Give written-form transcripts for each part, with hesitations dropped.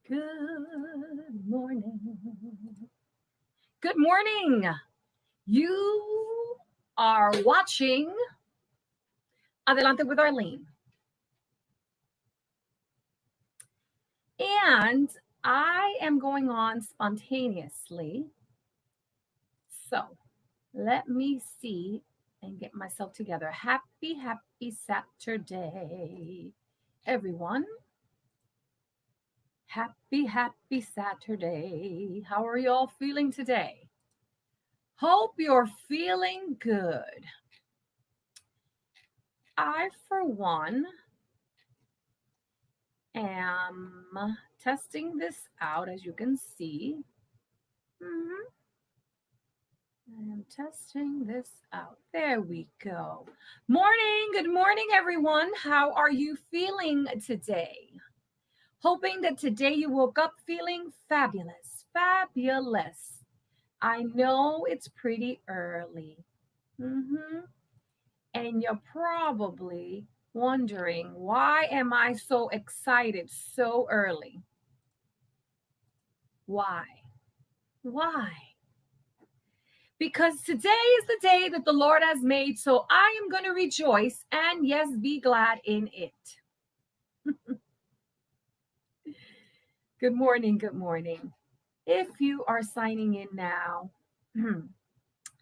Good morning. Good morning. You are watching Adelante with Arlene. And I am going on spontaneously. So let me see and get myself together. Happy Saturday, everyone. Happy Saturday. How are you all feeling today? Hope you're feeling good. I, for one, am testing this out, as you can see. Mhm. I am testing this out. There we go. Good morning, everyone. How are you feeling today? Hoping that today you woke up feeling fabulous. I know it's pretty early. hmm And you're probably wondering, why am I so excited so early? Why? Why? Because today is the day that the Lord has made, so I am going to rejoice and, yes, be glad in it. Good morning. Good morning. If you are signing in now,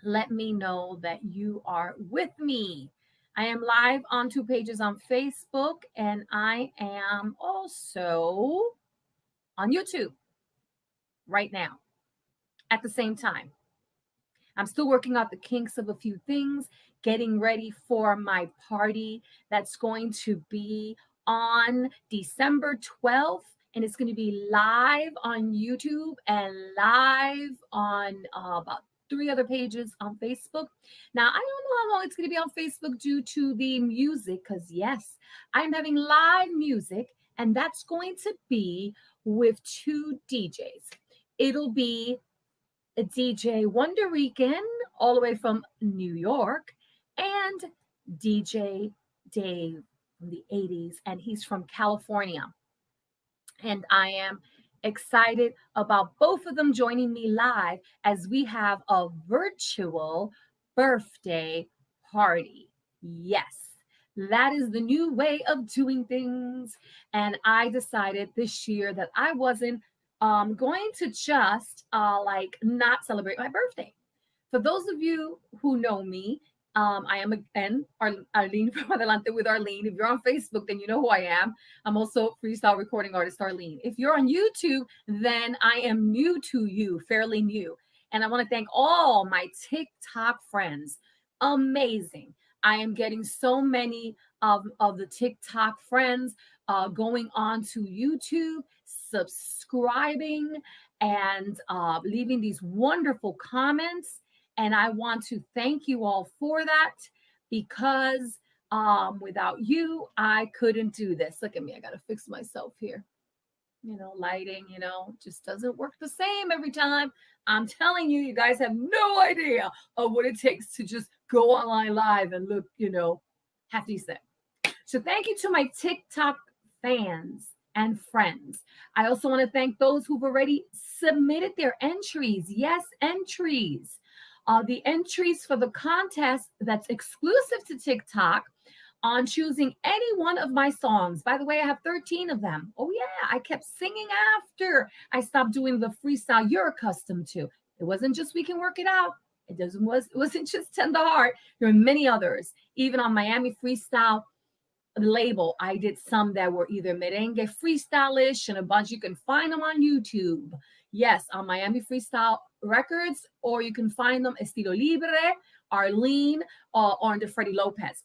let me know that you are with me. I am live on 2 pages on Facebook, and I am also on YouTube right now at the same time. I'm still working out the kinks of a few things, getting ready for my party that's going to be on December 12th. And it's going to be live on YouTube and live on about 3 other pages on Facebook. Now, I don't know how long it's going to be on Facebook due to the music, because, yes, I'm having live music, and that's going to be with 2 DJs. It'll be a DJ Wonder Weekend, all the way from New York, and DJ Dave from the 80s, and he's from California. And I am excited about both of them joining me live as we have a virtual birthday party. Yes, that is the new way of doing things. And I decided this year that I wasn't going to just like not celebrate my birthday. For those of you who know me, I am again Arlene from Adelante with Arlene. If you're on Facebook, then you know who I am. I'm also freestyle recording artist Arlene. If you're on YouTube, then I am new to you, fairly new. And I want to thank all my TikTok friends. Amazing. I am getting so many of the TikTok friends going on to YouTube, subscribing, and leaving these wonderful comments. And I want to thank you all for that, because without you, I couldn't do this. Look at me. I got to fix myself here. Lighting, just doesn't work the same every time. I'm telling you, you guys have no idea of what it takes to just go online live and look, half decent. So thank you to my TikTok fans and friends. I also want to thank those who've already submitted their entries. Yes, entries. The entries for the contest that's exclusive to TikTok on choosing any one of my songs. By the way, I have 13 of them. Oh, yeah, I kept singing after I stopped doing the freestyle you're accustomed to. It wasn't just We Can Work It Out. It wasn't just Tender Heart. There were many others. Even on Miami Freestyle label, I did some that were either merengue freestyle-ish, and a bunch. You can find them on YouTube. Yes, on Miami Freestyle Records, or you can find them Estilo Libre, Arlene, or under Freddie Lopez.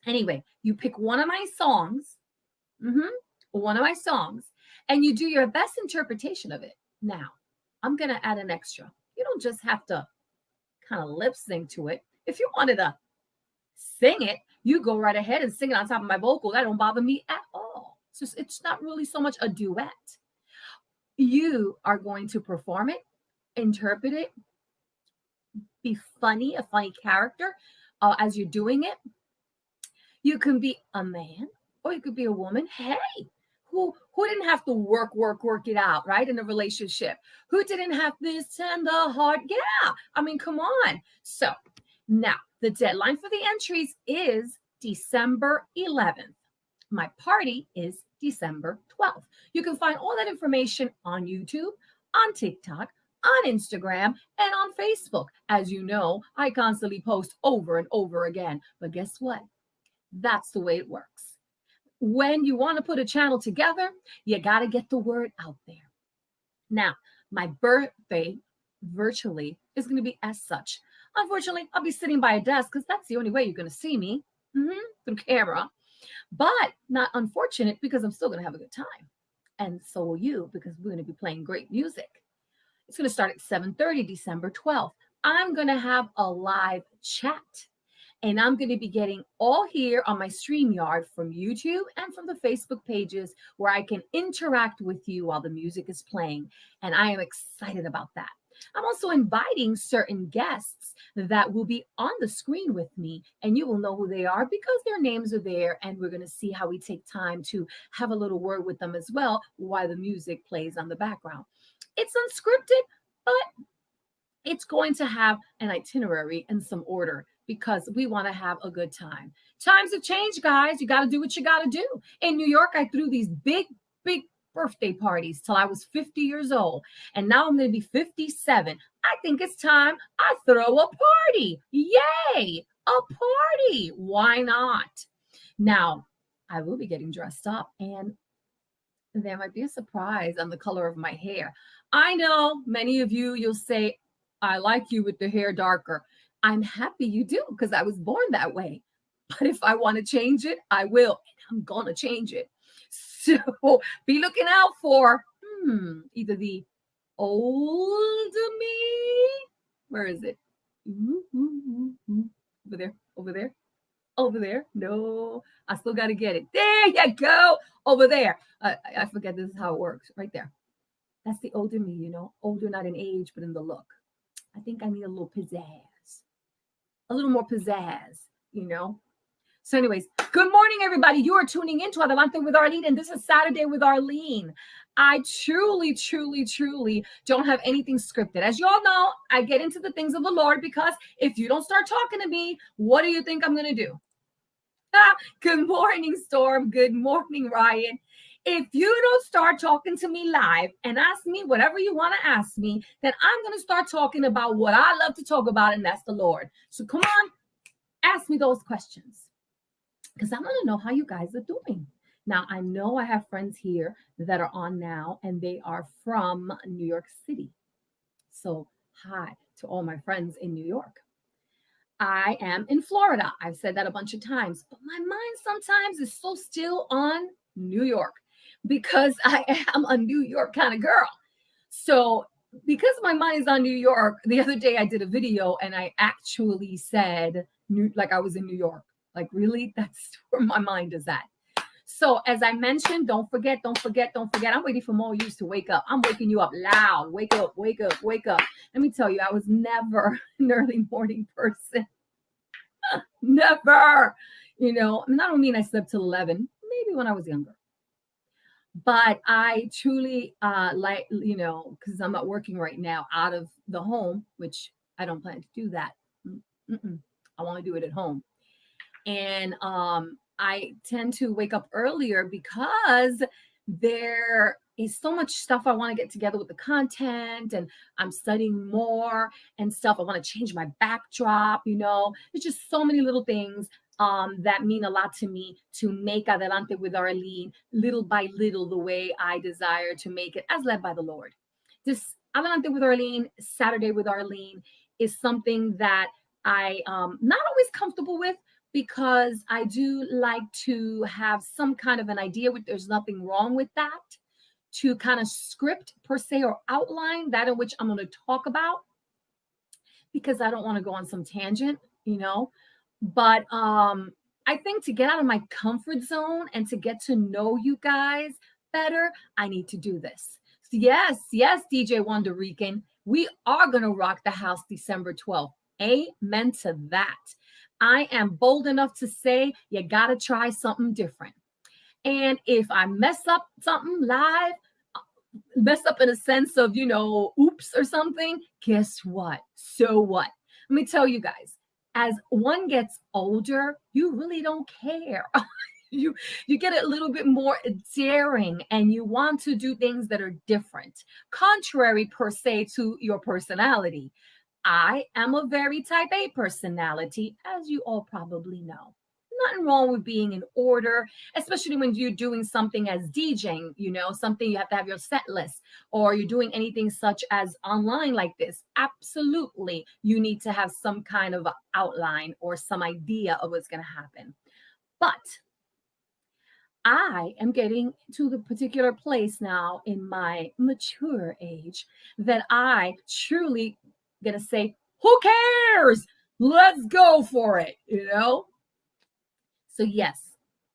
Anyway, you pick one of my songs, one of my songs, and you do your best interpretation of it. Now, I'm going to add an extra. You don't just have to kind of lip sync to it. If you wanted to sing it, you go right ahead and sing it on top of my vocal. That don't bother me at all. It's not really so much a duet. You are going to perform it, interpret it, be funny, a funny character as you're doing it. You can be a man or you could be a woman. Hey, who didn't have to work it out, right? In a relationship. Who didn't have this tender heart? Yeah. I mean, come on. So now the deadline for the entries is December 11th. My party is December 12th. You can find all that information on YouTube, on TikTok, on Instagram, and on Facebook. As you know, I constantly post over and over again. But guess what? That's the way it works. When you want to put a channel together, you got to get the word out there. Now, my birthday virtually is going to be as such. Unfortunately, I'll be sitting by a desk because that's the only way you're going to see me through camera. But not unfortunate because I'm still going to have a good time. And so will you because we're going to be playing great music. It's going to start at 7:30, December 12th. I'm going to have a live chat. And I'm going to be getting all here on my StreamYard from YouTube and from the Facebook pages where I can interact with you while the music is playing. And I am excited about that. I'm also inviting certain guests that will be on the screen with me, and you will know who they are because their names are there. And we're going to see how we take time to have a little word with them as well while the music plays on the background. It's unscripted, but it's going to have an itinerary and some order because we want to have a good time. Times have changed, guys. You got to do what you got to do. In New York, I threw these big birthday parties till I was 50 years old. And now I'm going to be 57. I think it's time I throw a party. Yay, a party. Why not? Now, I will be getting dressed up and there might be a surprise on the color of my hair. I know many of you, you'll say, I like you with the hair darker. I'm happy you do because I was born that way. But if I want to change it, I will. And I'm going to change it. So be looking out for either the old me. Where is it? Over there. No, I still got to get it. There you go. Over there. I forget this is how it works. Right there. That's the older me, you know. Older not in age, but in the look. I think I need a little pizzazz. A little more pizzazz, you know. So anyways, good morning, everybody. You are tuning in to Adelante with Arlene, and this is Saturday with Arlene. I truly don't have anything scripted. As you all know, I get into the things of the Lord because if you don't start talking to me, what do you think I'm going to do? Good morning, Storm. Good morning, Ryan. If you don't start talking to me live and ask me whatever you want to ask me, then I'm going to start talking about what I love to talk about, and that's the Lord. So come on, ask me those questions because I want to know how you guys are doing. Now, I know I have friends here that are on now, and they are from New York City. So hi to all my friends in New York. I am in Florida. I've said that a bunch of times, but my mind sometimes is so still on New York because I am a New York kind of girl. So because my mind is on New York, the other day I did a video and I actually said, like I was in New York. Like, really? That's where my mind is at. So as I mentioned, don't forget. I'm waiting for more yous to wake up. I'm waking you up loud. Wake up. Let me tell you, I was never an early morning person. Never. You know, I don't mean I slept till 11, maybe when I was younger. But I truly like, you know, because I'm not working right now out of the home, which I don't plan to do that. I want to do it at home. And I tend to wake up earlier because there is so much stuff I want to get together with the content, and I'm studying more and stuff. I want to change my backdrop, you know. There's just so many little things that mean a lot to me to make Adelante with Arlene little by little the way I desire to make it as led by the Lord. This Adelante with Arlene, Saturday with Arlene is something that I not always comfortable with, because I do like to have some kind of an idea. There's nothing wrong with that, to kind of script per se or outline that in which I'm going to talk about, because I don't want to go on some tangent, you know. But I think to get out of my comfort zone and to get to know you guys better, I need to do this. So yes, DJ Wonder Rican, we are going to rock the house December 12th. Amen to that. I am bold enough to say you got to try something different. And if I mess up something live, mess up in a sense of, oops or something, guess what? So what? Let me tell you guys, as one gets older, you really don't care. you you get a little bit more daring and you want to do things that are different, contrary per se to your personality. I am a very type A personality, as you all probably know. Nothing wrong with being in order, especially when you're doing something as DJing, something you have to have your set list, or you're doing anything such as online like this. Absolutely, you need to have some kind of outline or some idea of what's going to happen. But I am getting to the particular place now in my mature age that I truly gonna say, who cares? Let's go for it. So yes,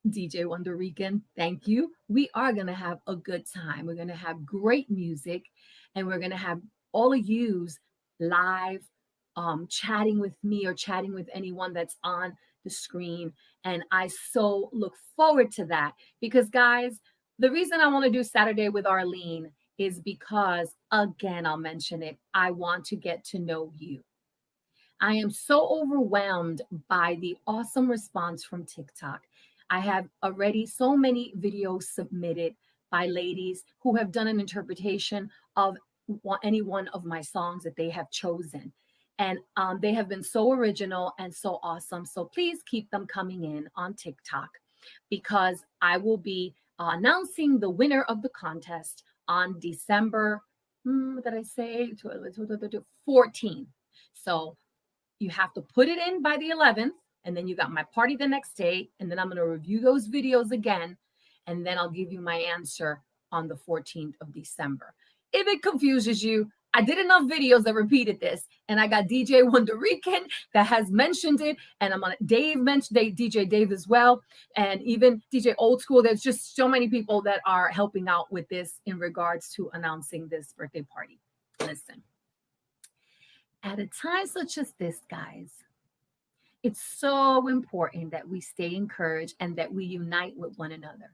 DJ Wonder Rican, thank you. We are gonna have a good time. We're gonna have great music, and we're gonna have all of yous live, chatting with me or chatting with anyone that's on the screen. And I so look forward to that because, guys, the reason I want to do Saturday with Arlene is because, again, I'll mention it. I want to get to know you. I am so overwhelmed by the awesome response from TikTok. I have already so many videos submitted by ladies who have done an interpretation of any one of my songs that they have chosen. And they have been so original and so awesome. So please keep them coming in on TikTok because I will be announcing the winner of the contest on December, what did I say? 14th. So you have to put it in by the 11th, and then you got my party the next day, and then I'm going to review those videos again, and then I'll give you my answer on the 14th of December. If it confuses you, I did enough videos that repeated this, and I got DJ Wonder Rican that has mentioned it, and I'm on Dave mentioned DJ Dave as well, and even DJ Old School. There's just so many people that are helping out with this in regards to announcing this birthday party. Listen. At a time such as this, guys, it's so important that we stay encouraged and that we unite with one another.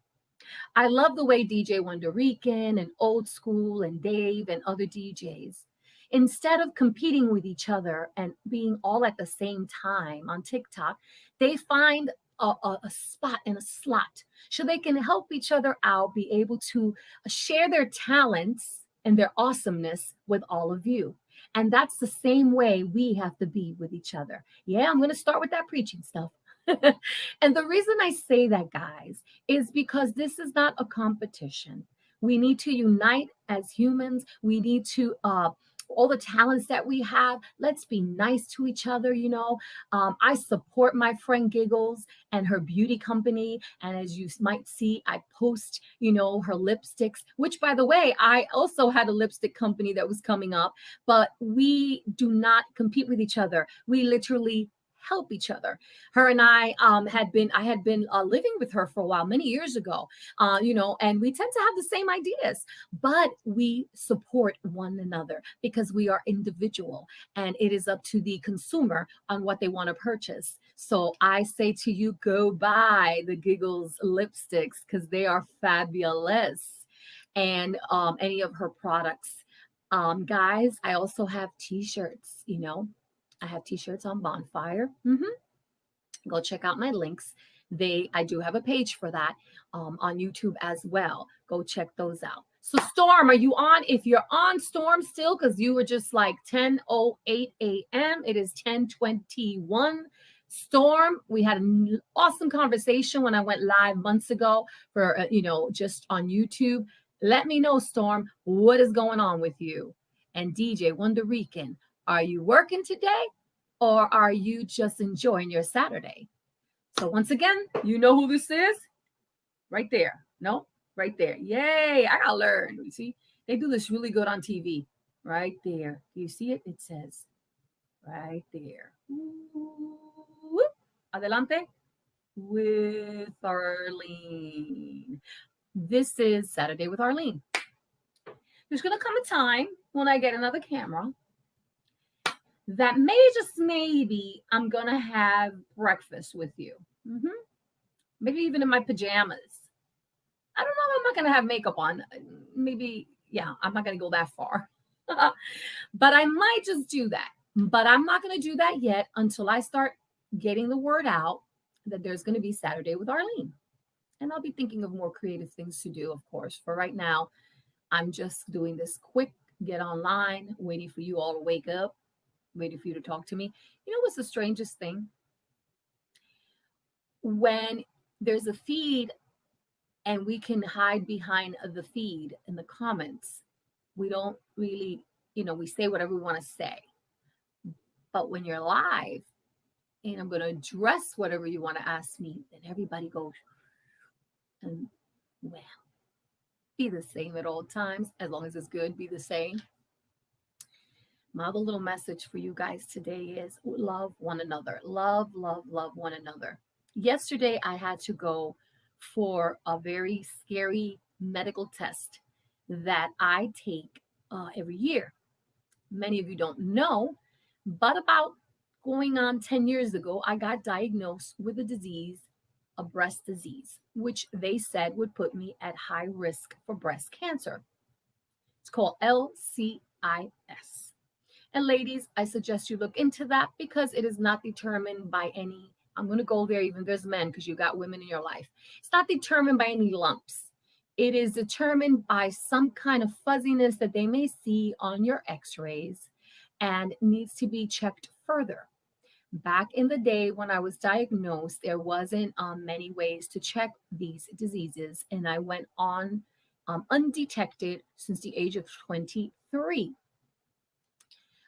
I love the way DJ Wonder Rican and Old School and Dave and other DJs, instead of competing with each other and being all at the same time on TikTok, they find a spot and a slot so they can help each other out, be able to share their talents and their awesomeness with all of you. And that's the same way we have to be with each other. Yeah, I'm going to start with that preaching stuff. And the reason I say that, guys, is because this is not a competition. We need to unite as humans. We need to, all the talents that we have, let's be nice to each other. I support my friend Giggles and her beauty company. And as you might see, I post, her lipsticks, which, by the way, I also had a lipstick company that was coming up, but we do not compete with each other. We literally help each other. Her and I had been living with her for a while, many years ago, and we tend to have the same ideas, but we support one another because we are individual and it is up to the consumer on what they want to purchase. So I say to you, go buy the Giggles lipsticks because they are fabulous, and any of her products. Guys, I also have t-shirts. I have t-shirts on Bonfire. Go check out my links. I do have a page for that on YouTube as well. Go check those out. So Storm, are you on? If you're on, Storm, still, because you were just like 10:08 a.m. It is 10:21. Storm, we had an awesome conversation when I went live months ago for just on YouTube. Let me know, Storm, what is going on with you? And DJ Wonder Rican, are you working today or are you just enjoying your Saturday? So once again, you know who this is? Right there. No? Right there. Yay, I gotta learn. You see? They do this really good on TV. Right there. Do you see it? It says right there. Ooh. Adelante with Arlene. This is Saturday with Arlene. There's gonna come a time when I get another camera that just maybe I'm gonna have breakfast with you. Maybe even in my pajamas. I don't know if I'm not going to have makeup on. Maybe, yeah, I'm not going to go that far. But I might just do that. But I'm not going to do that yet until I start getting the word out that there's going to be Saturday with Arlene. And I'll be thinking of more creative things to do, of course. For right now, I'm just doing this quick get online, waiting for you all to wake up, waiting for you to talk to me. You know what's the strangest thing? When there's a feed and we can hide behind the feed in the comments, we don't really, we say whatever we want to say. But when you're live and I'm going to address whatever you want to ask me, then everybody goes, and well, be the same at all times. As long as it's good, be the same. My other little message for you guys today is love one another. Love, love, love one another. Yesterday, I had to go for a very scary medical test that I take every year. Many of you don't know, but about going on 10 years ago, I got diagnosed with a disease, a breast disease, which they said would put me at high risk for breast cancer. It's called LCIS. And ladies, I suggest you look into that because it is not determined by any, I'm going to go there, even there's men because you got women in your life. It's not determined by any lumps. It is determined by some kind of fuzziness that they may see on your x-rays and needs to be checked further. Back in the day when I was diagnosed, there wasn't many ways to check these diseases, and I went on undetected since the age of 23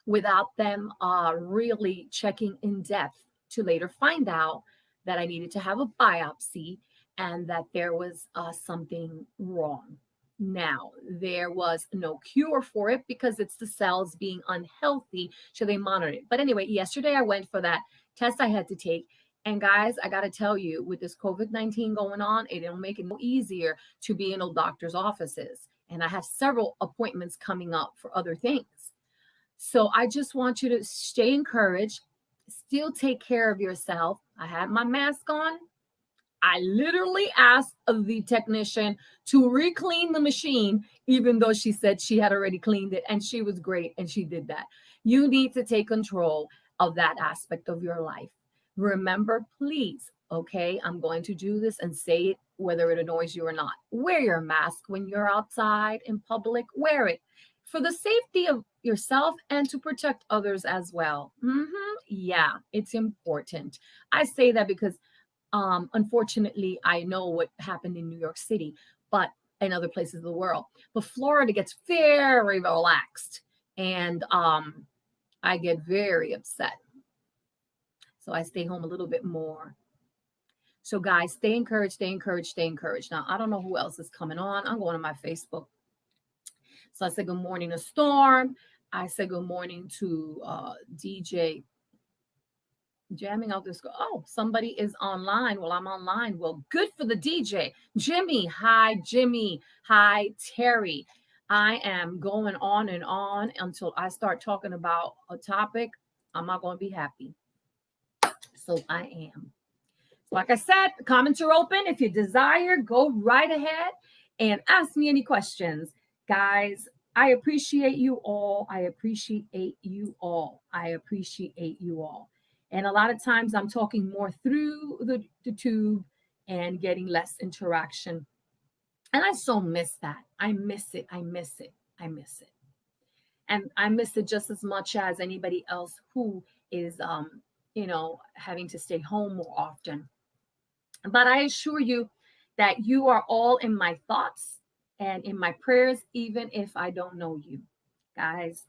without them really checking in depth to later find out that I needed to have a biopsy and that there was something wrong. Now, there was no cure for it because it's the cells being unhealthy, so they monitor it. But anyway, yesterday I went for that test I had to take. And guys, I got to tell you, with this COVID-19 going on, it don't make it no easier to be in old doctor's offices. And I have several appointments coming up for other things. So I just want you to stay encouraged, still take care of yourself. I had my mask on. I literally asked the technician to re-clean the machine, even though she said she had already cleaned it, and she was great and she did that. You need to take control of that aspect of your life. Remember, please, okay, I'm going to do this and say it whether it annoys you or not. Wear your mask when you're outside in public. Wear it for the safety of yourself and to protect others as well. Yeah, it's important. I say that because unfortunately, I know what happened in New York City, but in other places of the world. But Florida gets very relaxed, and I get very upset. So I stay home a little bit more. So guys, stay encouraged, stay encouraged, stay encouraged. Now, I don't know who else is coming on. I'm going to my Facebook. So I said good morning to Storm. I said good morning to DJ jamming out this. Oh, somebody is online. Well, I'm online. Well, good for the DJ. Jimmy. Hi, Jimmy. Hi, Terry. I am going on and on until I start talking about a topic. I'm not going to be happy. So I am. Like I said, the comments are open. If you desire, go right ahead and ask me any questions. Guys, I appreciate you all. I appreciate you all. I appreciate you all. And a lot of times I'm talking more through the tube and getting less interaction. And I so miss that. I miss it. I miss it. I miss it. And I miss it just as much as anybody else who is, having to stay home more often. But I assure you that you are all in my thoughts and in my prayers, even if I don't know you. Guys,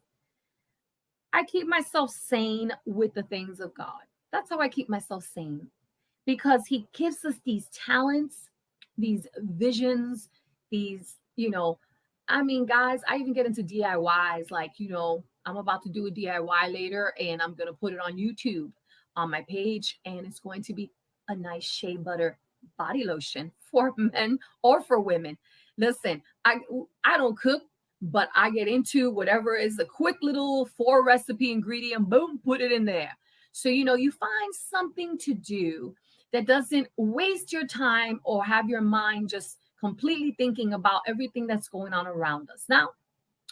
I keep myself sane with the things of God. That's how I keep myself sane because He gives us these talents, these visions, these, guys, I even get into DIYs. Like, I'm about to do a DIY later and I'm going to put it on YouTube on my page, and it's going to be a nice shea butter body lotion for men or for women. Listen, I don't cook, but I get into whatever is a quick little 4 recipe ingredient, boom, put it in there. So, you find something to do that doesn't waste your time or have your mind just completely thinking about everything that's going on around us. Now,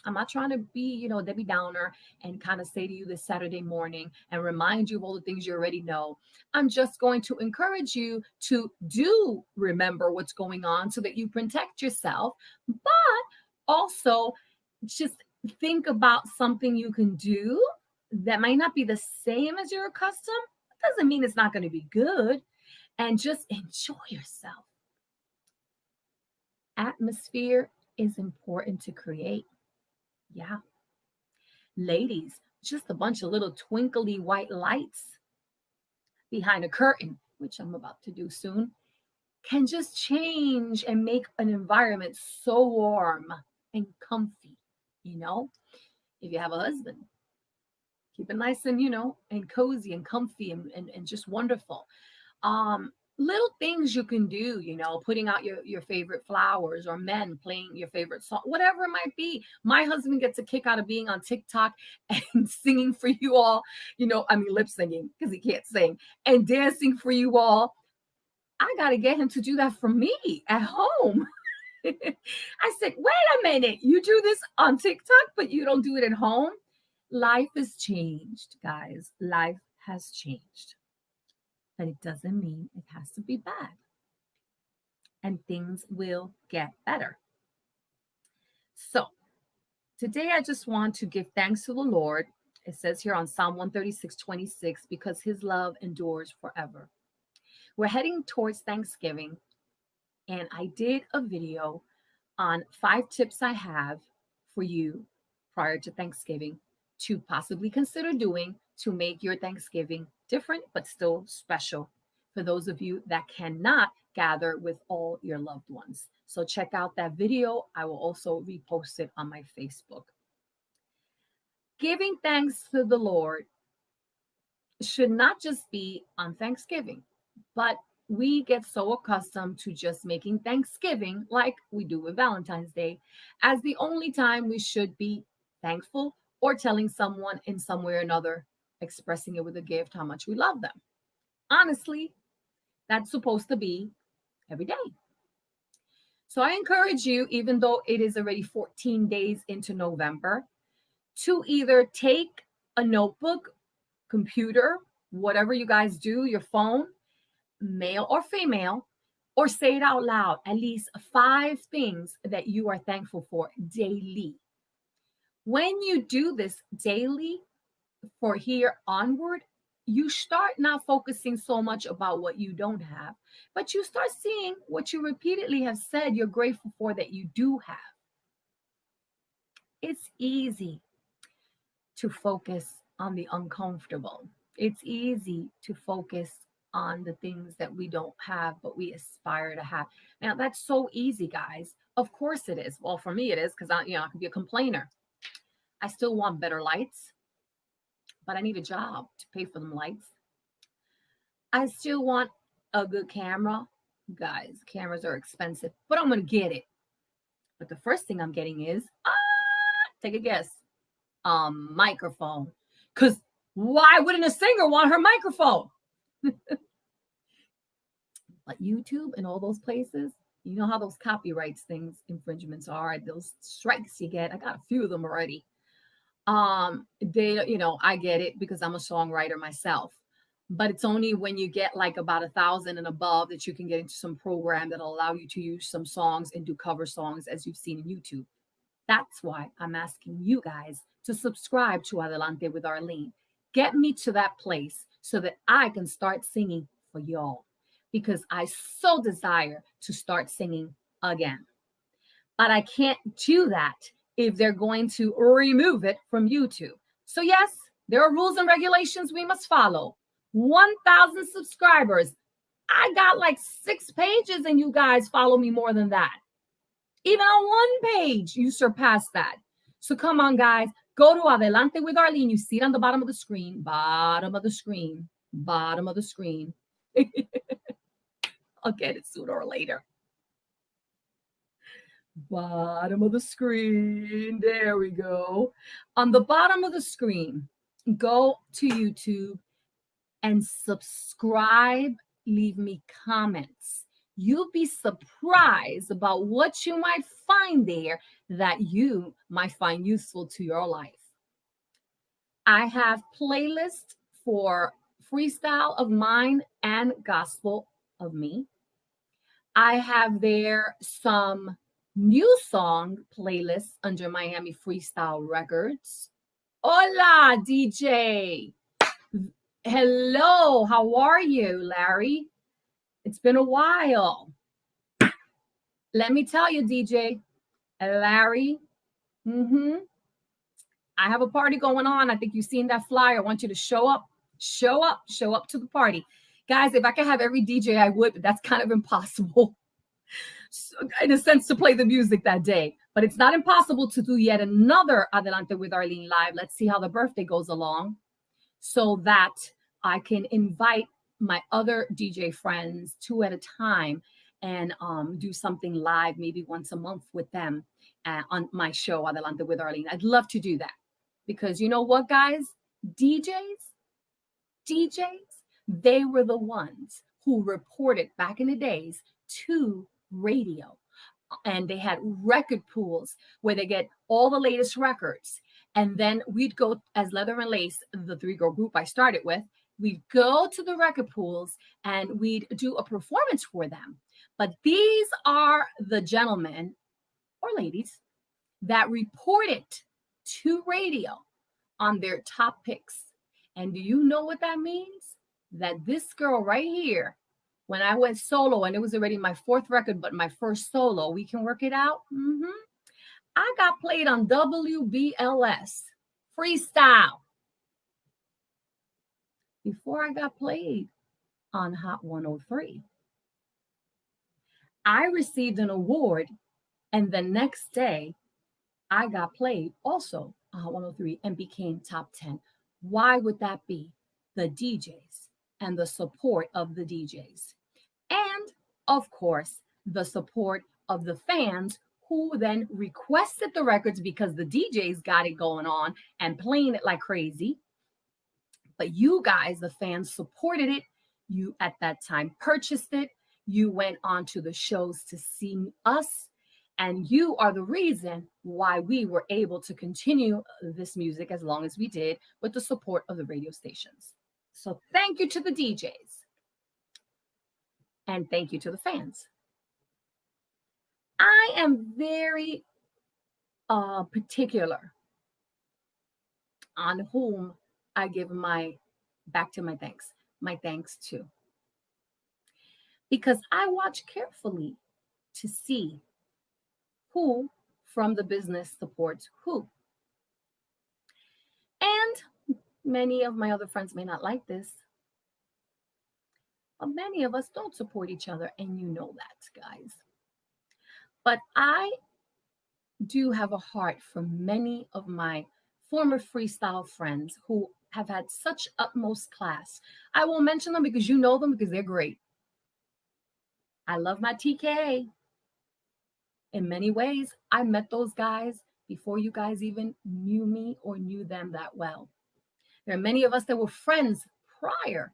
I'm not trying to be, Debbie Downer and kind of say to you this Saturday morning and remind you of all the things you already know. I'm just going to encourage you to do remember what's going on so that you protect yourself, but also just think about something you can do that might not be the same as you're accustomed. It doesn't mean it's not going to be good, and just enjoy yourself. Atmosphere is important to create. Yeah. Ladies, just a bunch of little twinkly white lights behind a curtain, which I'm about to do soon, can just change and make an environment so warm and comfy. You know, if you have a husband, keep it nice and, and cozy and comfy and just wonderful. Little things you can do, putting out your favorite flowers, or men playing your favorite song, whatever it might be. My husband gets a kick out of being on TikTok and singing for you all, lip singing because he can't sing, and dancing for you all. I got to get him to do that for me at home. I said, wait a minute, you do this on TikTok, but you don't do it at home? Life has changed, guys. Life has changed. But it doesn't mean it has to be bad. And things will get better. So today I just want to give thanks to the Lord. It says here on Psalm 136:26, because his love endures forever. We're heading towards Thanksgiving, and I did a video on 5 tips I have for you prior to Thanksgiving to possibly consider doing to make your Thanksgiving different but still special for those of you that cannot gather with all your loved ones. So check out that video. I will also repost it on my Facebook. Giving thanks to the Lord should not just be on Thanksgiving, but we get so accustomed to just making Thanksgiving, like we do with Valentine's Day, as the only time we should be thankful or telling someone in some way or another, expressing it with a gift, how much we love them. Honestly, that's supposed to be every day. So I encourage you, even though it is already 14 days into November, to either take a notebook, computer, whatever you guys do, your phone, male or female, or say it out loud, at least 5 things that you are thankful for daily. When you do this daily for here onward, you start not focusing so much about what you don't have, but you start seeing what you repeatedly have said you're grateful for that you do have. It's easy to focus on the uncomfortable. It's easy to focus on the things that we don't have, but we aspire to have. Now, that's so easy, guys. Of course it is. Well, for me, it is because I can be a complainer. I still want better lights, but I need a job to pay for them lights. I still want a good camera. Guys, cameras are expensive, but I'm going to get it. But the first thing I'm getting is, take a guess, microphone. Because why wouldn't a singer want her microphone? But YouTube and all those places, you know how those copyrights things, infringements are, those strikes you get. I got a few of them already. I get it because I'm a songwriter myself. But it's only when you get like about 1,000 and above that you can get into some program that'll allow you to use some songs and do cover songs, as you've seen in YouTube. That's why I'm asking you guys to subscribe to Adelante with Arlene. Get me to that place so that I can start singing for y'all, because I so desire to start singing again. But I can't do that if they're going to remove it from YouTube. So yes, there are rules and regulations we must follow. 1,000 subscribers. I got like 6 pages and you guys follow me more than that. Even on 1 page, you surpass that. So come on, guys. Go to Adelante with Arlene. You see it on the bottom of the screen. Bottom of the screen. Bottom of the screen. I'll get it sooner or later. Bottom of the screen. There we go. On the bottom of the screen, go to YouTube and subscribe. Leave me comments. You'll be surprised about what you might find there that you might find useful to your life. I have playlists for freestyle of mine and gospel of me. I have there some new song playlists under Miami Freestyle Records. Hola, DJ. Hello, how are you, Larry? It's been a while. Let me tell you, DJ, Larry, I have a party going on. I think you've seen that flyer. I want you to show up, show up to the party. Guys, if I could have every DJ, I would, but that's kind of impossible. So, in a sense, to play the music that day. But it's not impossible to do yet another Adelante with Arlene live. Let's see how the birthday goes along so that I can invite my other DJ friends two at a time and do something live maybe once a month with them on my show, Adelante with Arlene. I'd love to do that because you know what, guys? DJs, they were the ones who reported back in the days to radio. And they had record pools where they get all the latest records. And then we'd go as Leather and Lace, the three-girl group I started with, we'd go to the record pools and we'd do a performance for them. But these are the gentlemen or ladies that reported to radio on their top picks. And do you know what that means? That this girl right here, when I went solo, and it was already my fourth record, but my first solo, we can work it out. I got played on WBLS Freestyle before I got played on Hot 103. I received an award, and the next day I got played also on Hot 103 and became top 10. Why would that be? The DJs and the support of the DJs. And of course, the support of the fans who then requested the records because the DJs got it going on and playing it like crazy. But you guys, the fans, supported it. You at that time purchased it. You went on to the shows to see us. And you are the reason why we were able to continue this music as long as we did with the support of the radio stations. So thank you to the DJs. And thank you to the fans. I am very particular on whom I give my thanks to. Because I watch carefully to see who from the business supports who. And many of my other friends may not like this, but many of us don't support each other, and you know that, guys. But I do have a heart for many of my former freestyle friends who have had such utmost class. I will mention them because you know them because they're great. I love my TKA. In many ways, I met those guys before you guys even knew me or knew them that well. There are many of us that were friends prior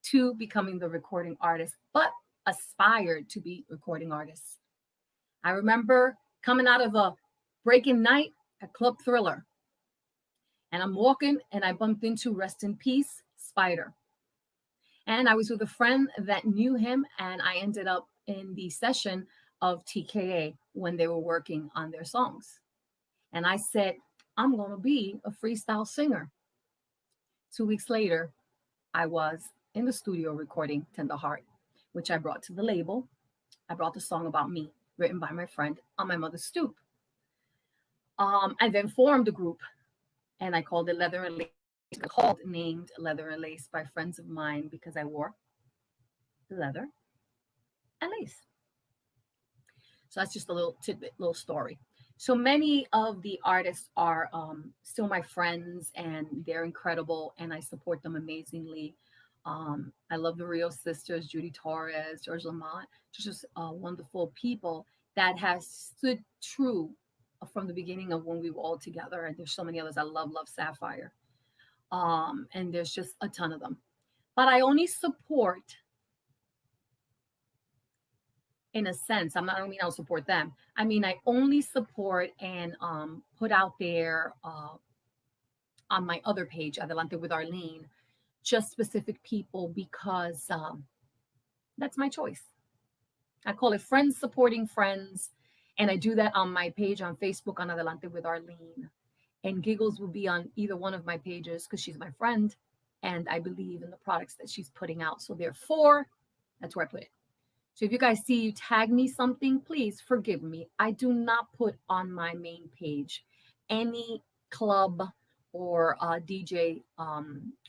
to becoming the recording artist, but aspired to be recording artists. I remember coming out of a break-in night at Club Thriller, and I'm walking and I bumped into, rest in peace, Spider. And I was with a friend that knew him, and I ended up in the session of TKA when they were working on their songs. And I said, I'm going to be a freestyle singer. 2 weeks later, I was in the studio recording Tender Heart, which I brought to the label. I brought the song about me, written by my friend on my mother's stoop. I then formed a group, and I called it Leather and Lace. Named Leather and Lace by friends of mine because I wore leather and lace. So that's just a little tidbit, little story. So many of the artists are still my friends, and they're incredible, and I support them amazingly. I love the Rio sisters, Judy Torres, George Lamont, just wonderful people that have stood true from the beginning of when we were all together. And there's so many others. I love Sapphire. And there's just a ton of them. But I only support in a sense. I don't mean I'll support them. I mean I only support and put out there on my other page, Adelante with Arlene, just specific people because that's my choice. I call it friends supporting friends. And I do that on my page on Facebook on Adelante with Arlene. And Giggles will be on either one of my pages because she's my friend. And I believe in the products that she's putting out. So therefore, that's where I put it. So if you guys see you tag me something, please forgive me. I do not put on my main page any club or DJ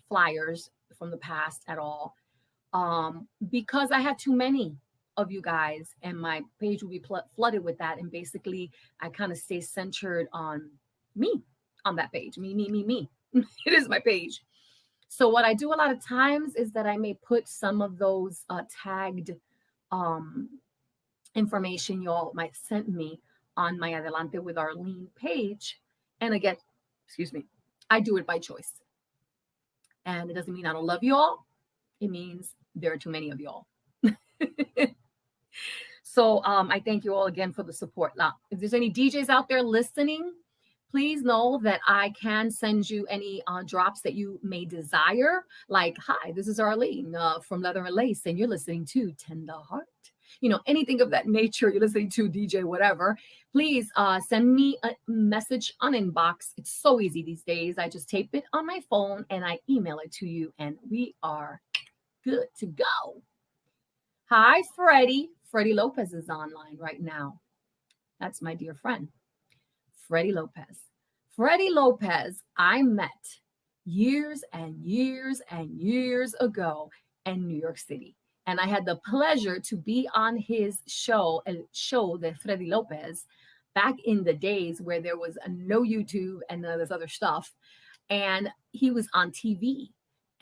flyers from the past at all, because I had too many of you guys, and my page will be flooded with that. And basically, I kind of stay centered on me on that page. Me. It is my page. So what I do a lot of times is that I may put some of those tagged um, information y'all might send me on my Adelante with Arlene page. And again, excuse me, I do it by choice. And it doesn't mean I don't love y'all. It means there are too many of y'all. So I thank you all again for the support. Now, if there's any DJs out there listening, please know that I can send you any drops that you may desire. Like, hi, this is Arlene from Leather and Lace, and you're listening to Tender Heart. You know, anything of that nature, you're listening to DJ, whatever. Please send me a message on inbox. It's so easy these days. I just tape it on my phone and I email it to you, and we are good to go. Hi, Freddie. Freddie Lopez is online right now. That's my dear friend, Freddie Lopez. Freddie Lopez, I met years and years and years ago in New York City. And I had the pleasure to be on his show, El Show de Freddie Lopez, back in the days where there was no YouTube and none of this other stuff. And he was on TV.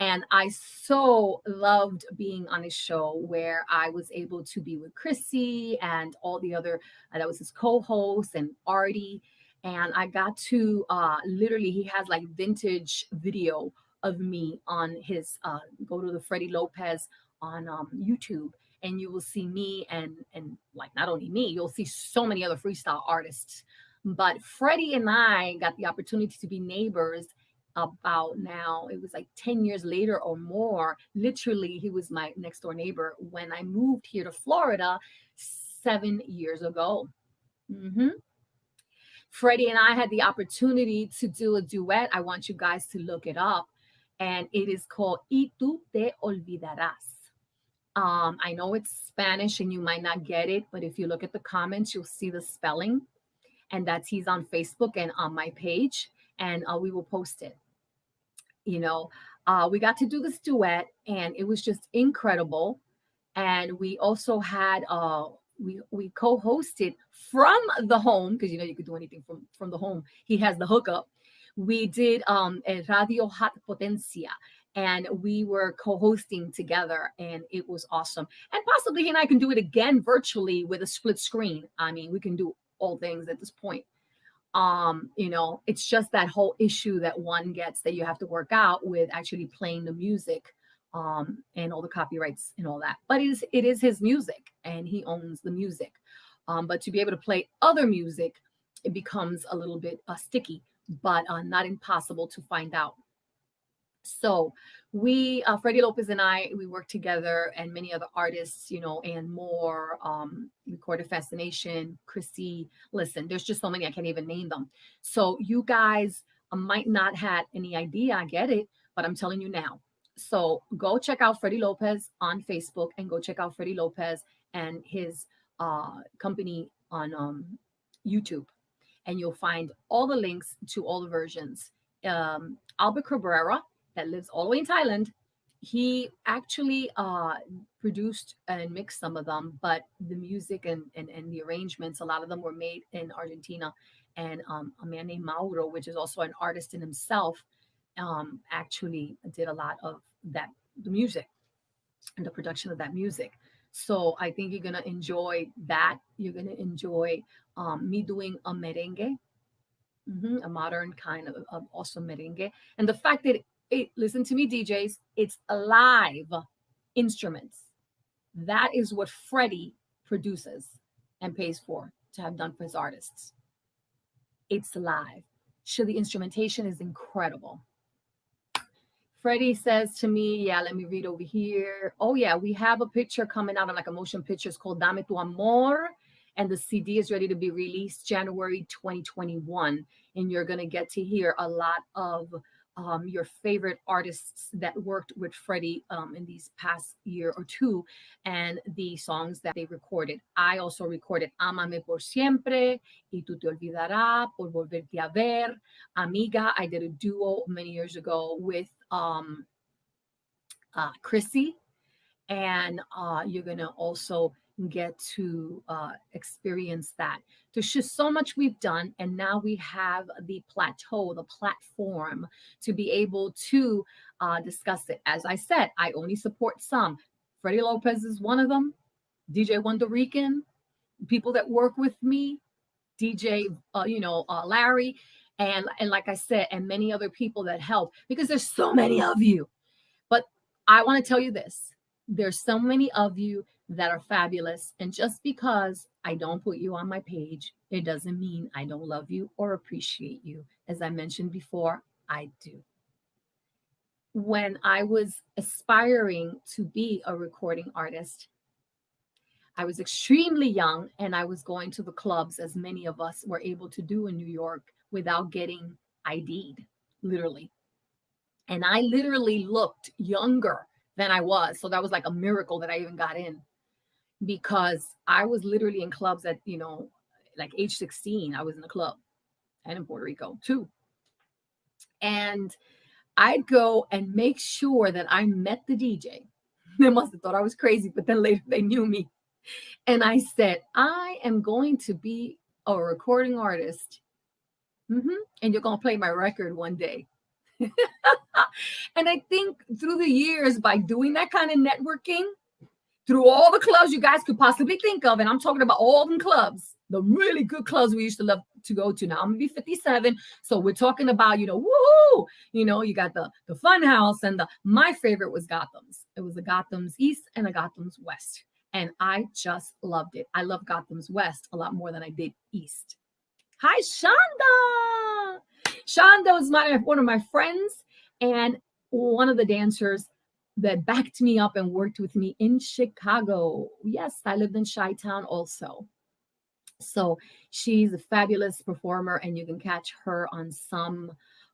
And I so loved being on his show where I was able to be with Chrissy and all the other, that was his co-host and Artie. And I got to literally, he has like vintage video of me on his, go to the Freddie Lopez on YouTube. And you will see me and like not only me, you'll see so many other freestyle artists. But Freddie and I got the opportunity to be neighbors about now, it was like 10 years later or more. Literally, he was my next door neighbor when I moved here to Florida 7 years ago. hmm Freddie and I had the opportunity to do a duet. I want you guys to look it up. And it is called Y tú te olvidarás. I know it's Spanish and you might not get it, but if you look at the comments, you'll see the spelling. And that's he's on Facebook and on my page. And we will post it. You know, we got to do this duet and it was just incredible. And we also had we co-hosted from the home because you know you could do anything from the home. He has the hookup. We did a Radio Hot Potencia, and we were co-hosting together, and it was awesome. And possibly he and I can do it again virtually with a split screen. I mean, we can do all things at this point. You know, it's just that whole issue that one gets that you have to work out with actually playing the music, and all the copyrights and all that. But it is his music and he owns the music. But to be able to play other music, it becomes a little bit sticky, but not impossible to find out. So we, Freddie Lopez and I, we work together, and many other artists, you know, and more. Recorded Fascination, Chrissy. Listen, there's just so many I can't even name them. So you guys might not have any idea. I get it, but I'm telling you now. So go check out Freddie Lopez on Facebook, and go check out Freddie Lopez and his company on YouTube, and you'll find all the links to all the versions. Albert Cabrera, that lives all the way in Thailand, he actually produced and mixed some of them, but the music and the arrangements, a lot of them were made in Argentina. And a man named Mauro, which is also an artist in himself, actually did a lot of that, the music and the production of that music. So I think you're going to enjoy that. You're going to enjoy me doing a merengue, a modern kind of awesome merengue. And the fact that listen to me, DJs, it's live instruments. That is what Freddie produces and pays for to have done for his artists. It's live. So the instrumentation is incredible. Freddie says to me, yeah, let me read over here. Oh, yeah, we have a picture coming out on like a motion picture. It's called Dame Tu Amor. And the CD is ready to be released January 2021. And you're going to get to hear a lot of your favorite artists that worked with Freddie in these past year or two and the songs that they recorded. I also recorded Amame por siempre, Y tú te olvidarás, Por volverte a ver, Amiga. I did a duo many years ago with Chrissy, and you're gonna also get to experience that. There's just so much we've done, and now we have the plateau, the platform to be able to discuss it. As I said, I only support some. Freddie Lopez is one of them. DJ Wonder Rican, people that work with me, DJ, Larry, and like I said, and many other people that help because there's so many of you. But I want to tell you this. There's so many of you that are fabulous. And just because I don't put you on my page, it doesn't mean I don't love you or appreciate you. As I mentioned before, I do. When I was aspiring to be a recording artist, I was extremely young and I was going to the clubs, as many of us were able to do in New York, without getting ID'd, literally. And I literally looked younger than I was. So that was like a miracle that I even got in because I was literally in clubs at, like age 16. I was in a club and in Puerto Rico too. And I'd go and make sure that I met the DJ. They must have thought I was crazy, but then later they knew me. And I said, I am going to be a recording artist. And you're going to play my record one day. And I think through the years, by doing that kind of networking, through all the clubs you guys could possibly think of, and I'm talking about all them clubs, the really good clubs we used to love to go to. Now I'm gonna be 57, so we're talking about, woohoo, you got the Fun House, and my favorite was Gotham's. It was the Gotham's East and the Gotham's West, and I just loved it. I love Gotham's West a lot more than I did East. Hi, Shonda. Shonda was one of my friends and one of the dancers that backed me up and worked with me in Chicago. Yes, I lived in Chi-Town also. So she's a fabulous performer, and you can catch her on some,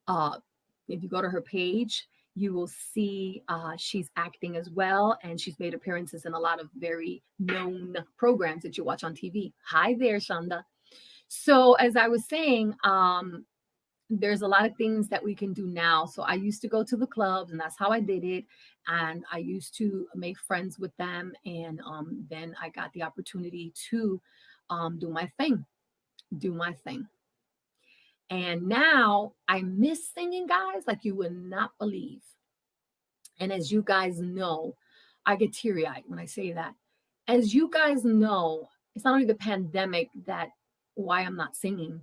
if you go to her page, you will see she's acting as well, and she's made appearances in a lot of very known programs that you watch on TV. Hi there, Shonda. So as I was saying, there's a lot of things that we can do now. So I used to go to the clubs, and that's how I did it. And I used to make friends with them. And then I got the opportunity to do my thing. And now I miss singing, guys, like you would not believe. And as you guys know, I get teary-eyed when I say that. As you guys know, it's not only the pandemic that why I'm not singing.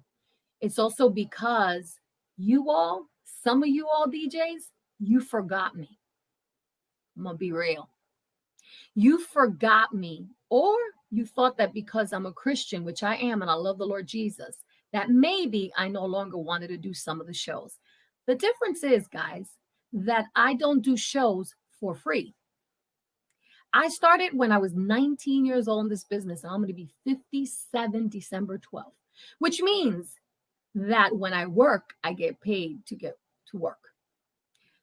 It's also because you all, some of you all DJs, you forgot me. I'm going to be real. You forgot me, or you thought that because I'm a Christian, which I am, and I love the Lord Jesus, that maybe I no longer wanted to do some of the shows. The difference is, guys, that I don't do shows for free. I started when I was 19 years old in this business, and I'm going to be 57 December 12th, which means that when I work, I get paid to get to work.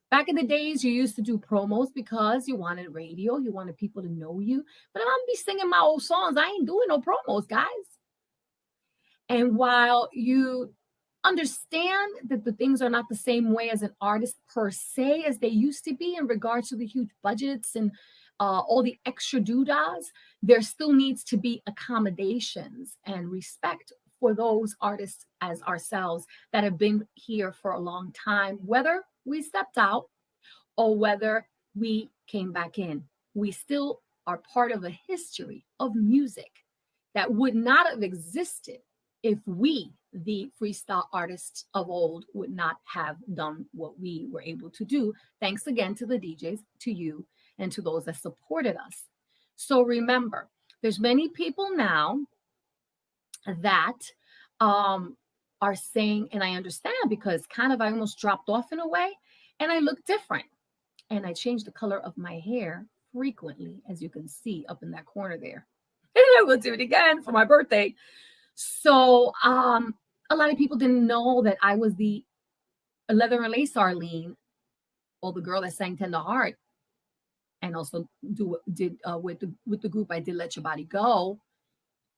Back in the days, you used to do promos because you wanted radio, you wanted people to know you. But I'm going to be singing my old songs. I ain't doing no promos, guys. And while you understand that the things are not the same way as an artist per se as they used to be in regards to the huge budgets and all the extra doodads, there still needs to be accommodations and respect for those artists as ourselves that have been here for a long time, whether we stepped out or whether we came back in. We still are part of a history of music that would not have existed if we, the freestyle artists of old, would not have done what we were able to do. Thanks again to the DJs, to you, and to those that supported us. So remember, There's many people now that um, are saying, and I understand because kind of I almost dropped off in a way and I look different. And I changed the color of my hair frequently, as you can see up in that corner there. And I will do it again for my birthday. So a lot of people didn't know that I was the Leather and Lace Arlene, or the girl that sang Tender Heart, and also did with the group I did Let Your Body Go.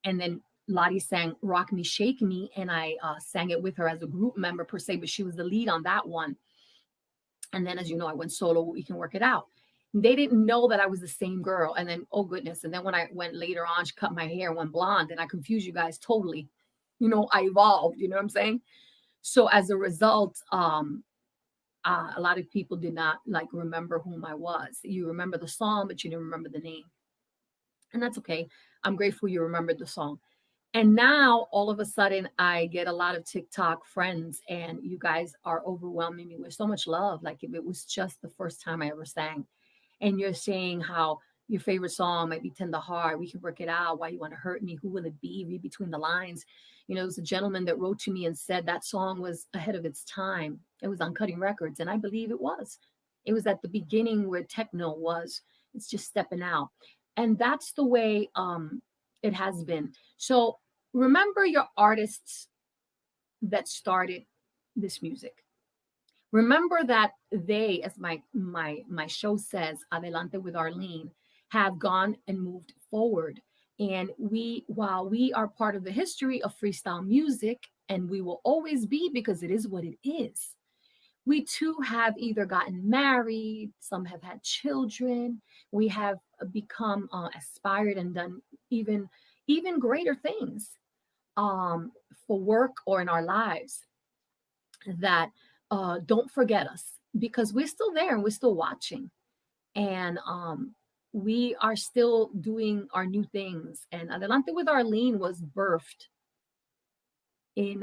And then Lottie sang Rock Me, Shake Me, and I sang it with her as a group member per se, but she was the lead on that one. And then, as you know, I went solo. We Can Work It Out. They didn't know that I was the same girl. And then, oh goodness. And then when I went later on, she cut my hair, went blonde, and I confused you guys totally. I evolved. You know what I'm saying? So as a result, a lot of people did not like remember whom I was. You remember the song, but you didn't remember the name, and that's okay. I'm grateful you remembered the song. And now all of a sudden I get a lot of TikTok friends and you guys are overwhelming me with so much love. Like if it was just the first time I ever sang. And you're saying how your favorite song might be Tender Heart, We Can Work It Out, Why You Want to Hurt Me, Who Will It Be, Read Between the Lines. There was a gentleman that wrote to me and said that song was ahead of its time. It was on Cutting Records, and I believe it was. It was at the beginning where techno was. It's just stepping out. And that's the way it has been. So remember your artists that started this music. Remember that they, as my show says, Adelante with Arlene, have gone and moved forward. And while we are part of the history of freestyle music, and we will always be because it is what it is, we too have either gotten married, some have had children, we have become aspired and done even greater things um, for work or in our lives that don't forget us because we're still there and we're still watching and we are still doing our new things. And Adelante with Arlene was birthed in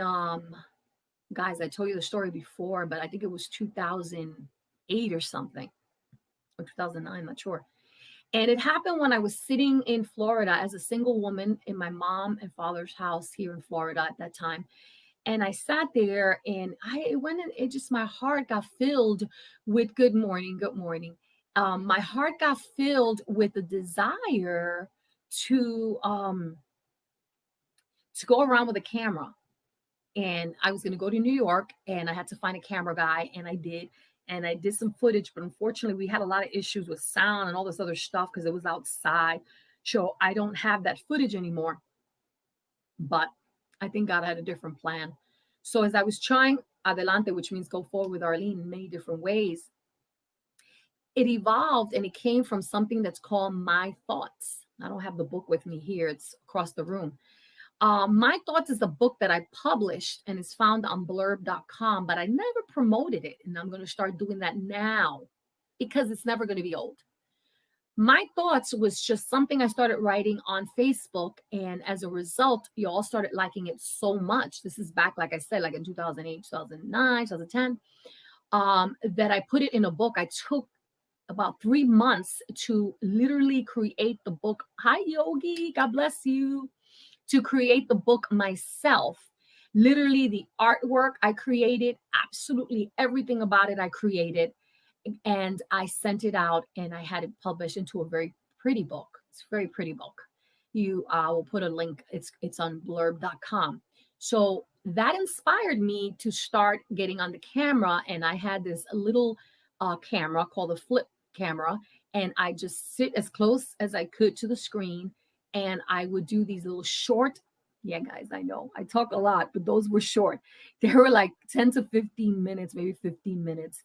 guys, I told you the story before, but I think it was 2008 or something, or 2009, not sure. And it happened when I was sitting in Florida as a single woman in my mom and father's house here in Florida at that time. And I sat there and I went and it just, my heart got filled with good morning, good morning. My heart got filled with the desire to um, to go around with a camera. And I was going to go to New York and I had to find a camera guy and I did. And I did some footage, but unfortunately we had a lot of issues with sound and all this other stuff because it was outside. So I don't have that footage anymore. But I think God had a different plan. So as I was trying adelante, which means go forward with Arlene in many different ways, it evolved and it came from something that's called My Thoughts. I don't have the book with me here, it's across the room. My Thoughts is a book that I published and it's found on blurb.com, but I never promoted it. And I'm going to start doing that now because it's never going to be old. My Thoughts was just something I started writing on Facebook. And as a result, you all started liking it so much. This is back, like I said, like in 2008, 2009, 2010, that I put it in a book. I took about 3 months to literally create the book. Hi, Yogi. God bless you. To create the book myself. Literally, the artwork I created, absolutely everything about it I created and I sent it out and I had it published into a very pretty book. It's a very pretty book. You will put a link. It's on blurb.com. So that inspired me to start getting on the camera. And I had this little camera called a flip camera. And I just sit as close as I could to the screen. And I would do these little short, yeah, guys, I know I talk a lot, but those were short. They were like 10 to 15 minutes, maybe 15 minutes.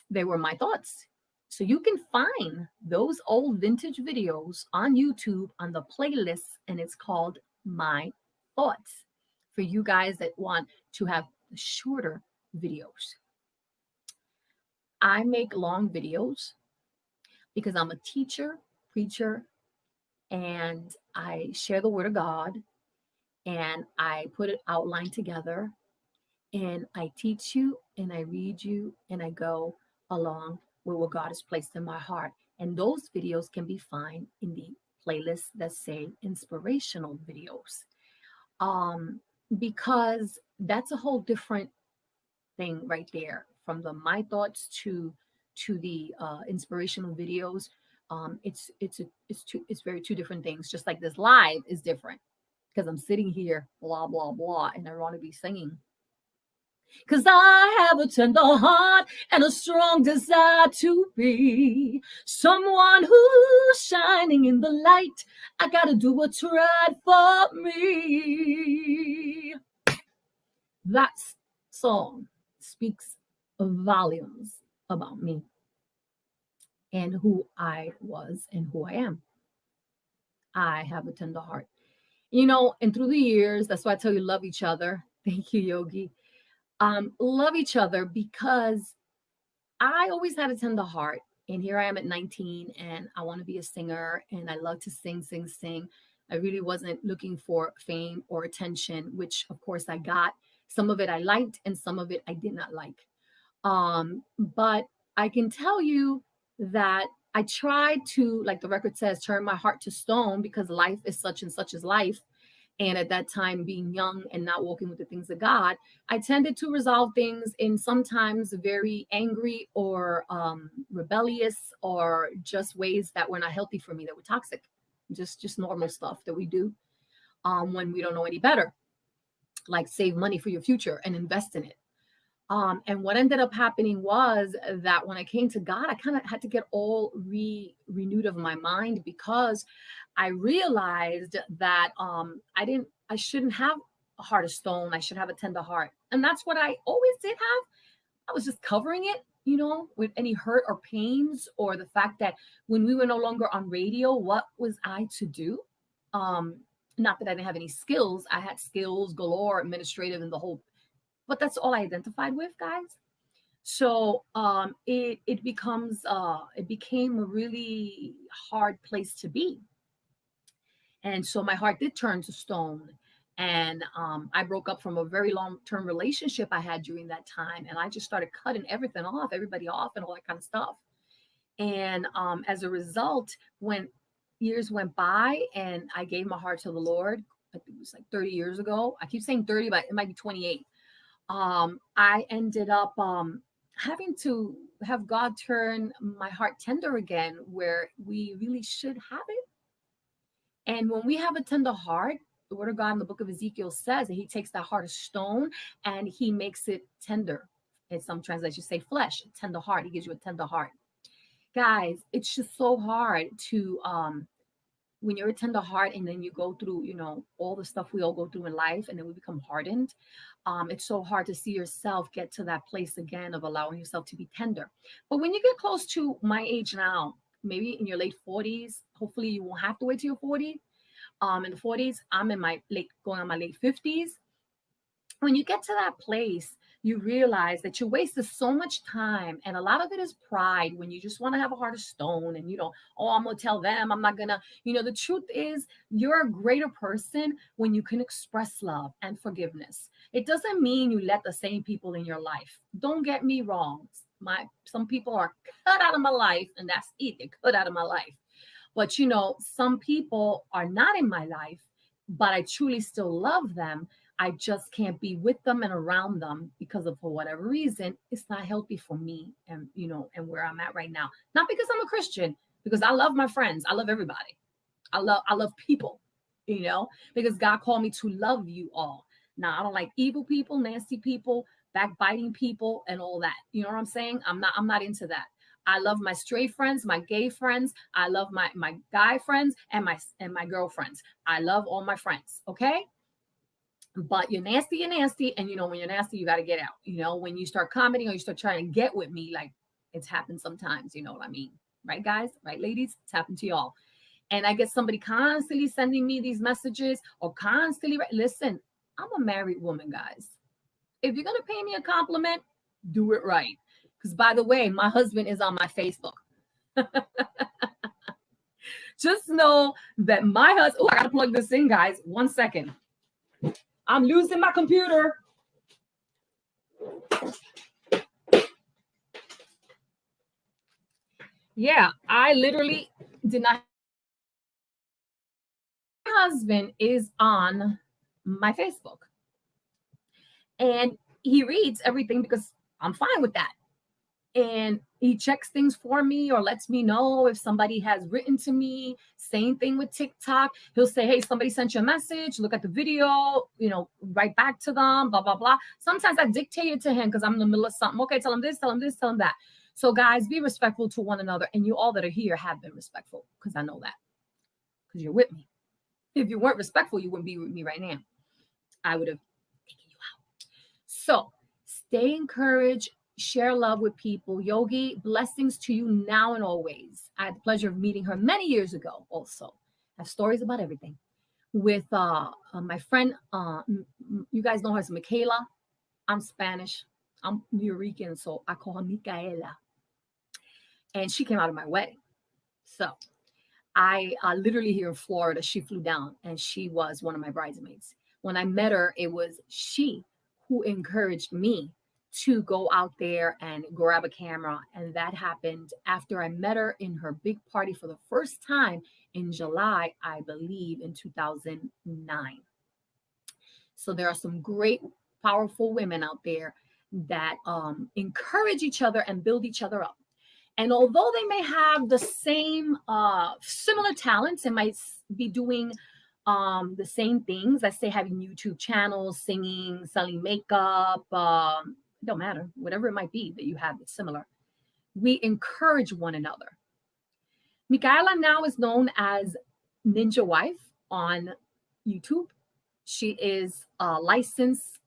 They were my thoughts. So you can find those old vintage videos on YouTube on the playlist, and it's called My Thoughts for you guys that want to have shorter videos. I make long videos because I'm a teacher, preacher, and I share the word of God and I put it outline together and I teach you and I read you and I go along with what God has placed in my heart. And those videos can be found in the playlists that say inspirational videos. Um, because that's a whole different thing right there, from the my thoughts to the inspirational videos. It's very two different things. Just like this live is different because I'm sitting here, blah blah blah, and I want to be singing. Cause I have a tender heart and a strong desire to be someone who's shining in the light. I gotta do what's right for me. That song speaks volumes about me and who I was and who I am. I have a tender heart. And through the years, that's why I tell you love each other. Thank you, Yogi. Love each other because I always had a tender heart. And here I am at 19 and I want to be a singer and I love to sing, sing, sing. I really wasn't looking for fame or attention, which of course I got. Some of it I liked and some of it I did not like. But I can tell you that I tried to, like the record says, turn my heart to stone because life is such and such as life. And at that time, being young and not walking with the things of God, I tended to resolve things in sometimes very angry or rebellious or just ways that were not healthy for me, that were toxic. Just normal stuff that we do when we don't know any better, like save money for your future and invest in it. And what ended up happening was that when I came to God, I kind of had to get all renewed of my mind because I realized that I shouldn't have a heart of stone. I should have a tender heart. And that's what I always did have. I was just covering it, with any hurt or pains, or the fact that when we were no longer on radio, what was I to do? Um, Not that I didn't have any skills. I had skills galore, administrative and the whole, but that's all I identified with, guys. So it became a really hard place to be. And so my heart did turn to stone. And I broke up from a very long term relationship I had during that time. And I just started cutting everything off, everybody off, and all that kind of stuff. And as a result, when years went by and I gave my heart to the Lord, I think it was like 30 years ago. I keep saying 30, but it might be 28. I ended up having to have God turn my heart tender again, where we really should have it. And when we have a tender heart, the word of God in the book of Ezekiel says that he takes that heart of stone and he makes it tender. In some translations say flesh, tender heart. He gives you a tender heart. Guys, it's just so hard to when you're a tender heart and then you go through, all the stuff we all go through in life and then we become hardened. It's so hard to see yourself get to that place again of allowing yourself to be tender. But when you get close to my age now, maybe in your late 40s, hopefully you won't have to wait till you're 40. In the 40s, I'm in my going on my late 50s. When you get to that place, you realize that you wasted so much time. And a lot of it is pride when you just want to have a heart of stone and oh, I'm going to tell them, I'm not going to, the truth is you're a greater person when you can express love and forgiveness. It doesn't mean you let the same people in your life. Don't get me wrong. Some people are cut out of my life and that's it. They're cut out of my life. But some people are not in my life, but I truly still love them. I just can't be with them and around them because of, for whatever reason, it's not healthy for me and, and where I'm at right now. Not because I'm a Christian, because I love my friends. I love everybody. I love people, because God called me to love you all. Now, I don't like evil people, nasty people, backbiting people and all that. You know what I'm saying? I'm not into that. I love my straight friends, my gay friends. I love my guy friends and my girlfriends. I love all my friends. Okay. But you're nasty, and when you're nasty, you got to get out. When you start commenting or you start trying to get with me, like it's happened sometimes. You know what I mean, right, guys? Right, ladies? It's happened to y'all. And I get somebody constantly sending me these messages or constantly. Listen, I'm a married woman, guys. If you're gonna pay me a compliment, do it right. Because by the way, my husband is on my Facebook. Just know that my husband. Oh, I gotta plug this in, guys. 1 second. I'm losing my computer. Yeah, I literally did not husband is on my Facebook and he reads everything because I'm fine with that. And he checks things for me or lets me know if somebody has written to me. Same thing with TikTok. He'll say, hey, somebody sent you a message, look at the video, write back to them, blah, blah, blah. Sometimes I dictate it to him because I'm in the middle of something. Okay, tell him this, tell him this, tell him that. So guys, be respectful to one another. And you all that are here have been respectful because I know that because you're with me. If you weren't respectful, you wouldn't be with me right now. I would have taken you out. So stay encouraged. Share love with people. Yogi, blessings to you now and always. I had the pleasure of meeting her many years ago also. I have stories about everything. With my friend, you guys know her as Michaela. I'm Spanish. I'm Puerto Rican, so I call her Micaela. And she came out of my wedding. So I literally here in Florida, she flew down and she was one of my bridesmaids. When I met her, it was she who encouraged me to go out there and grab a camera. And that happened after I met her in her big party for the first time in July, I believe, in 2009. So there are some great, powerful women out there that encourage each other and build each other up. And although they may have the same similar talents and might be doing the same things, let's say having YouTube channels, singing, selling makeup, don't matter, whatever it might be that you have that's similar, we encourage one another. Micaela now is known as Ninja Wife on YouTube. She is a licensed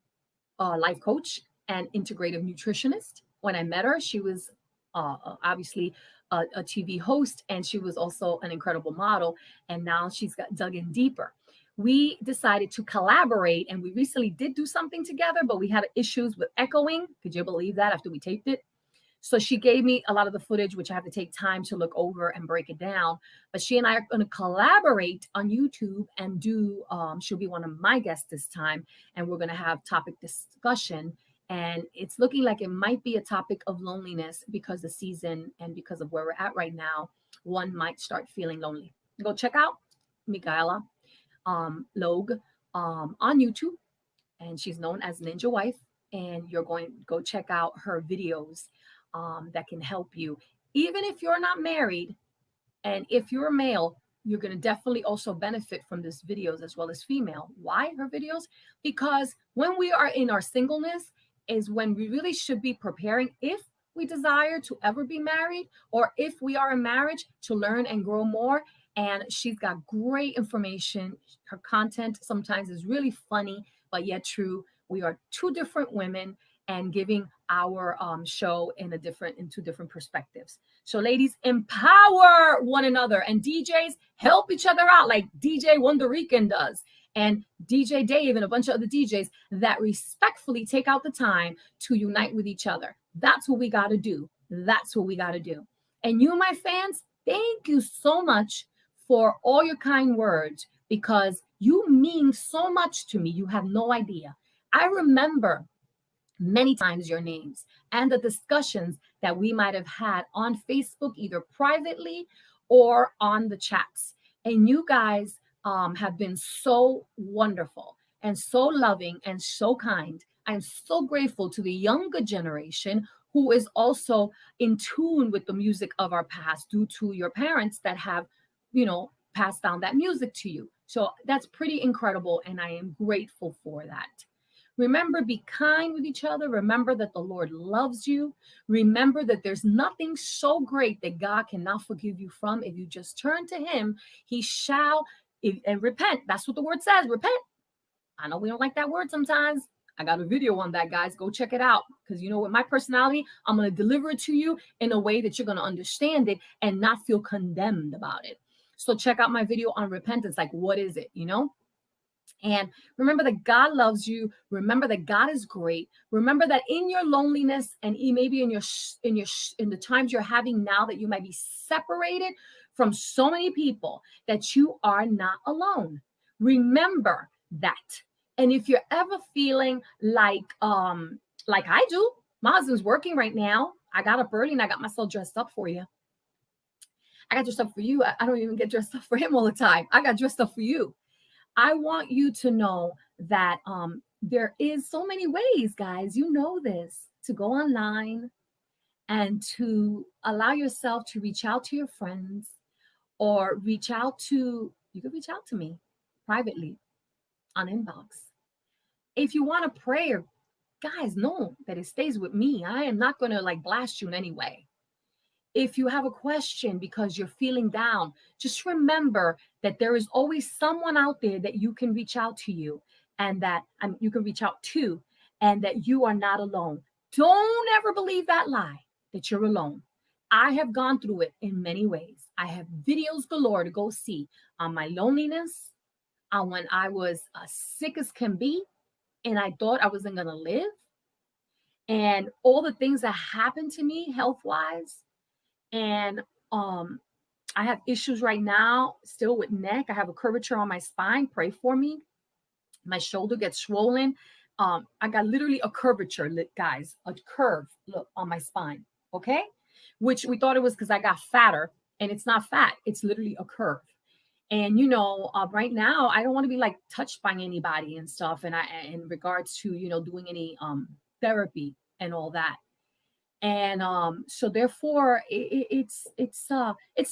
life coach and integrative nutritionist. When I met her, she was obviously a TV host, and she was also an incredible model. And now she's got dug in deeper. We decided to collaborate, and we recently did do something together, but we had issues with echoing. Could you believe that after we taped it? So she gave me a lot of the footage, which I have to take time to look over and break it down. But she and I are going to collaborate on YouTube and do, she'll be one of my guests this time. And we're going to have topic discussion. And it's looking like it might be a topic of loneliness because the season and because of where we're at right now, one might start feeling lonely. Go check out Micaela Logue on YouTube. And she's known as Ninja Wife. And you're going to go check out her videos that can help you. Even if you're not married and if you're a male, you're going to definitely also benefit from these videos as well as female. Why her videos? Because when we are in our singleness is when we really should be preparing if we desire to ever be married or if we are in marriage to learn and grow more. And she's got great information. Her content sometimes is really funny, but yet true. We are two different women and giving our show in two different perspectives. So ladies, empower one another, and DJs help each other out like DJ Wonder Rican does, and DJ Dave and a bunch of other DJs that respectfully take out the time to unite with each other. That's what we got to do. That's what we got to do. And you, my fans, thank you so much for all your kind words because you mean so much to me. You have no idea. I remember many times your names and the discussions that we might have had on Facebook, either privately or on the chats. And you guys have been so wonderful and so loving and so kind. I'm so grateful to the younger generation who is also in tune with the music of our past due to your parents that have, passed down that music to you. So that's pretty incredible. And I am grateful for that. Remember, be kind with each other. Remember that the Lord loves you. Remember that there's nothing so great that God cannot forgive you from. If you just turn to him, he shall and repent. That's what the word says, repent. I know we don't like that word sometimes. I got a video on that, guys. Go check it out. Because with my personality, I'm going to deliver it to you in a way that you're going to understand it and not feel condemned about it. So check out my video on repentance. Like, what is it, And remember that God loves you. Remember that God is great. Remember that in your loneliness and maybe in the times you're having now that you might be separated from so many people, that you are not alone. Remember that. And if you're ever feeling like I do, my husband's working right now. I got up early and I got myself dressed up for you. I got dressed up for you. I don't even get dressed up for him all the time. I got dressed up for you. I want you to know that there is so many ways, guys. You know this, to go online and to allow yourself to reach out to your friends or reach out to, you can reach out to me privately on inbox. If you want a prayer, guys, know that it stays with me. I am not going to like blast you in any way. If you have a question because you're feeling down, just remember that there is always someone out there that you can reach out to you and that you can reach out to, and that you are not alone. Don't ever believe that lie that you're alone. I have gone through it in many ways. I have videos galore to go see on my loneliness, on when I was sick as can be and I thought I wasn't going to live, and all the things that happened to me health wise. And um, I have issues right now still with neck. I have a curvature on my spine. Pray for me. My shoulder gets swollen. I got literally a curvature, guys, a curve, look, on my spine. Okay. Which we thought it was because I got fatter, and it's not fat. It's literally a curve. And right now I don't want to be like touched by anybody and stuff. And I, in regards to, doing any therapy and all that. And so therefore it's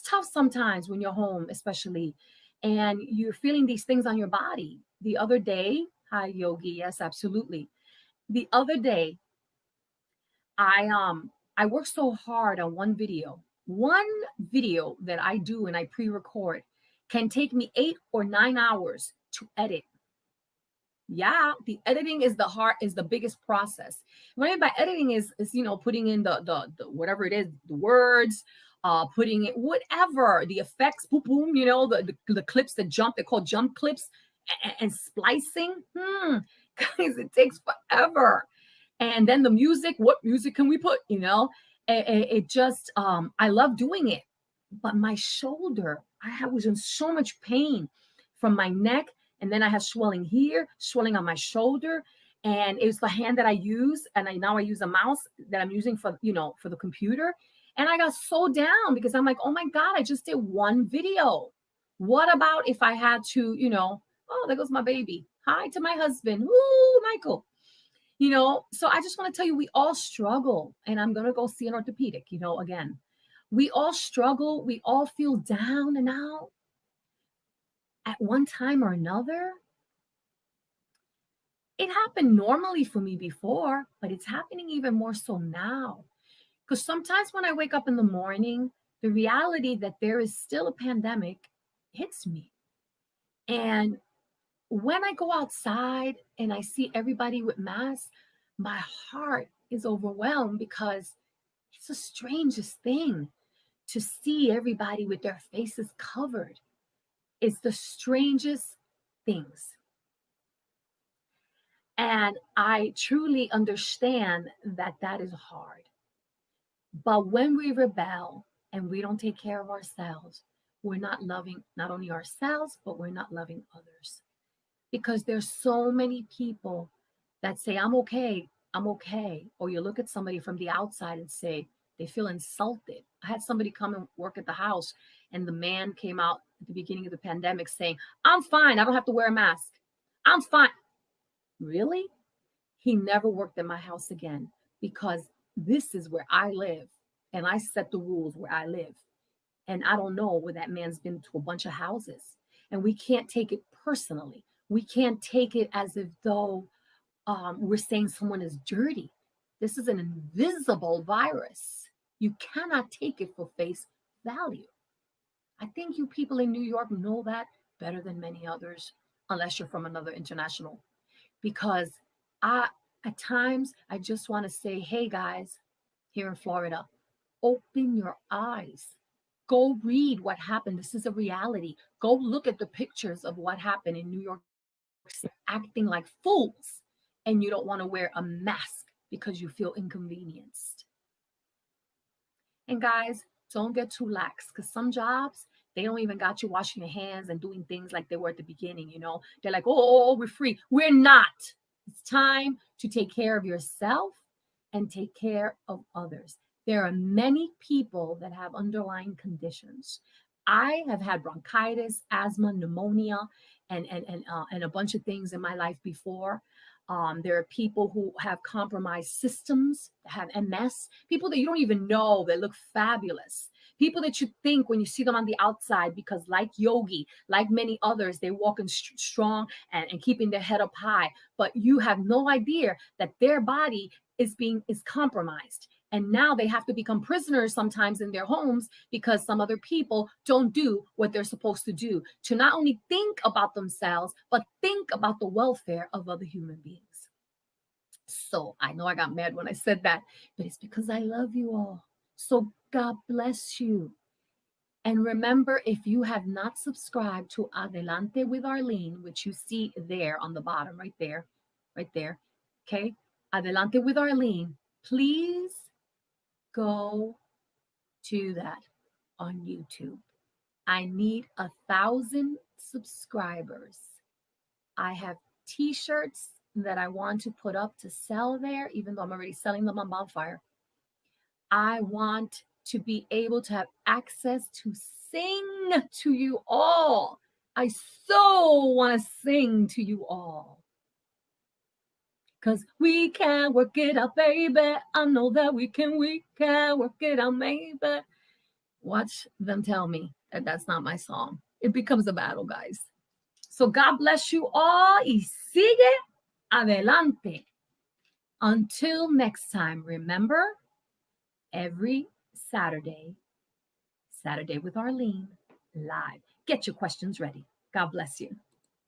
tough sometimes when you're home, especially, and you're feeling these things on your body. The other day, hi Yogi, yes, absolutely. The other day, I worked so hard on one video that I do and I pre-record can take me 8 or 9 hours to edit. Yeah, the editing is the biggest process. What I mean by editing is putting in the whatever it is, the words, putting it whatever, the effects, boom boom, the clips that jump, they're called jump clips, and splicing. Guys, it takes forever. And then the music, what music can we put? It just I love doing it, but my shoulder, was in so much pain from my neck, and then I have swelling here, swelling on my shoulder, and it's the hand that I use, and I use a mouse that I'm using for the computer, and I got so down because I'm like, oh my god, I just did one video. What about if I had to, oh, there goes my baby. Hi to my husband. Ooh, Michael. So I just want to tell you, we all struggle, and I'm gonna go see an orthopedic. Again, we all struggle. We all feel down and out at one time or another. It happened normally for me before, but it's happening even more so now. Because sometimes when I wake up in the morning, the reality that there is still a pandemic hits me. And when I go outside and I see everybody with masks, my heart is overwhelmed because it's the strangest thing to see everybody with their faces covered. It's the strangest things. And I truly understand that that is hard. But when we rebel and we don't take care of ourselves, we're not loving not only ourselves, but we're not loving others. Because there's so many people that say, I'm okay. Or you look at somebody from the outside and say, they feel insulted. I had somebody come and work at the house, and the man came out at the beginning of the pandemic saying, I'm fine. I don't have to wear a mask. I'm fine. Really? He never worked at my house again because this is where I live and I set the rules where I live. And I don't know where that man's been to a bunch of houses. And we can't take it personally. We can't take it as if though we're saying someone is dirty. This is an invisible virus. You cannot take it for face value. I think you people in New York know that better than many others, unless you're from another international. Because I, at times, I just want to say, hey guys, here in Florida, open your eyes. Go read what happened. This is a reality. Go look at the pictures of what happened in New York City, acting like fools, and you don't want to wear a mask because you feel inconvenienced. And guys, don't get too lax because some jobs, they don't even got you washing your hands and doing things like they were at the beginning. They're like, oh, we're free. We're not. It's time to take care of yourself and take care of others. There are many people that have underlying conditions. I have had bronchitis, asthma, pneumonia, and a bunch of things in my life before. There are people who have compromised systems, have MS, people that you don't even know that look fabulous. People that you think when you see them on the outside, because like Yogi, like many others, they walk in strong and keeping their head up high. But you have no idea that their body is compromised. And now they have to become prisoners sometimes in their homes because some other people don't do what they're supposed to do, to not only think about themselves, but think about the welfare of other human beings. So I know I got mad when I said that, but it's because I love you all. So God bless you. And remember, if you have not subscribed to Adelante with Arlene, which you see there on the bottom, right there, okay? Adelante with Arlene, please go to that on YouTube. I need 1,000 subscribers. I have t-shirts that I want to put up to sell there, even though I'm already selling them on Bonfire. I want to be able to have access to sing to you all. I so want to sing to you all. Because we can work it out, baby. I know that we can work it out, maybe. Watch them tell me that that's not my song. It becomes a battle, guys. So God bless you all y sigue adelante. Until next time, remember, every Saturday with Arlene live. Get your questions ready. God bless you.